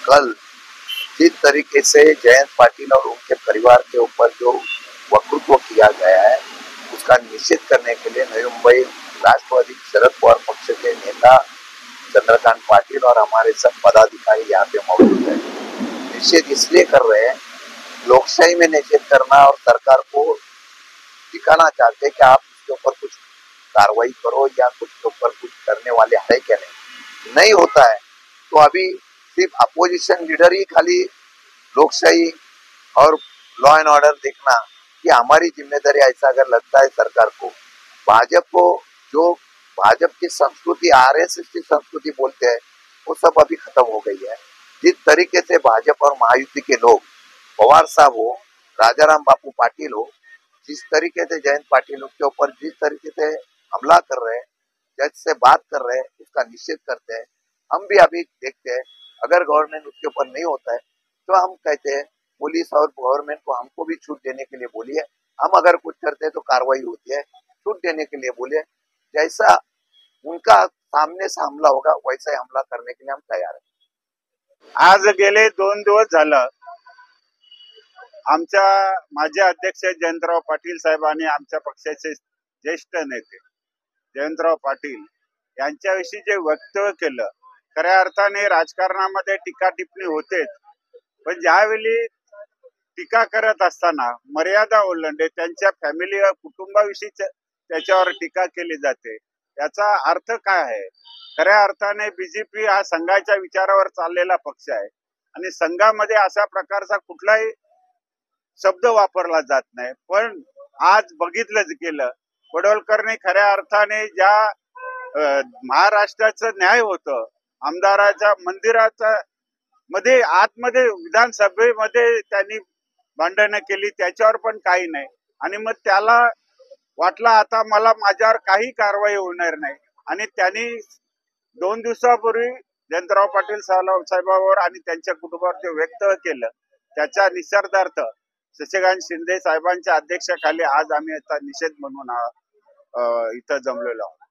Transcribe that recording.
कल जिस तरीके से जयंत पाटिल और उनके परिवार के ऊपर जो वक्तव्य किया गया है उसका निषेध करने के लिए नवी मुंबई राष्ट्रवादी शरद पवार पक्ष के नेता चंद्रकांत पाटिल और हमारे सब पदाधिकारी यहाँ पे मौजूद है। निषेध इसलिए कर रहे हैं, लोकशाही में निषेध करना और सरकार को दिखाना चाहते हैं कि आप उसके ऊपर कुछ कार्रवाई करो या कुछ के ऊपर कुछ करने वाले है क्या नहीं होता है। तो अभी सिर्फ अपोजिशन लीडर ही खाली लोकशाही और लॉ एंड ऑर्डर देखना कि हमारी जिम्मेदारी, ऐसा अगर लगता है सरकार को, भाजपा को जो भाजपा की संस्कृति आरएसएस की संस्कृति बोलते हैं वो सब अभी खत्म हो गई है। जिस तरीके से भाजपा और महायुति के लोग, पवार साहब हो, राजाराम बापू पाटिल हो, जिस तरीके से जयंत पाटिल के ऊपर जिस तरीके से हमला कर रहे हैं, जैसे बात कर रहे हैं, उसका निषेध करते हैं। हम भी अभी देखते हैं, अगर गवर्नमेंट उसके ऊपर नहीं होता है तो हम कहते हैं पुलिस और गवर्नमेंट को हमको भी छूट देने के लिए बोलिए, हम अगर कुछ करते हैं तो कार्रवाई होती है, छूट देने के लिए बोलिए। जैसा उनका सामने से हमला होगा वैसा ही हमला करने के लिए हम तैयार हैं। आज गेले 2 दिवस झालं आमच्या माजी अध्यक्ष जयंतराव पाटील साहेबांनी आमच्या पक्षाचे ज्येष्ठ नेते जयंतराव पाटील यांच्याविषयी जे वक्तव्य केलं, खऱ्या अर्थाने राजकारणामध्ये टीका टिप्पणी होतेच, पण ज्यावेळी टीका करत असताना मर्यादा ओलांडे त्यांच्या फॅमिली कुटुंबाविषयी त्याच्यावर टीका केली जाते, याचा अर्थ काय आहे? खऱ्या अर्थाने बीजेपी हा संघाच्या विचारावर चाललेला पक्ष आहे आणि संघामध्ये अशा प्रकारचा कुठलाही शब्द वापरला जात नाही। पण आज बघितलंच गेलं, पडोलकरने खऱ्या अर्थाने ज्या महाराष्ट्राचं न्याय होतं, आमदाराच्या मंदिराचा मध्ये आतमध्ये विधानसभेमध्ये त्यांनी भांडणं केली, त्याच्यावर पण काही नाही आणि मग त्याला वाटलं आता मला माझ्यावर काही कारवाई होणार नाही आणि त्यांनी 2 दिवसापूर्वी जयंतराव पाटील साहेबांवर आणि त्यांच्या कुटुंबावर जे वक्तव्य केलं त्याच्या निषेधार्थ शशिकांत शिंदे साहेबांच्या अध्यक्षतेखाली आज आम्ही याचा निषेध म्हणून इथं जमलेलो आहोत।